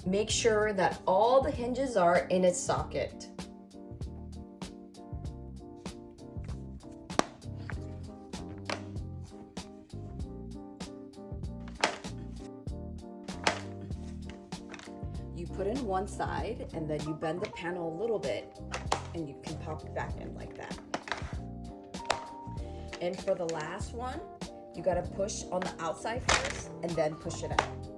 Make sure that all the hinges are in its socket. You put in one side and then you bend the panel a little bit and you can pop it back in like that. And for the last one, you gotta push on the outside first and then push it out.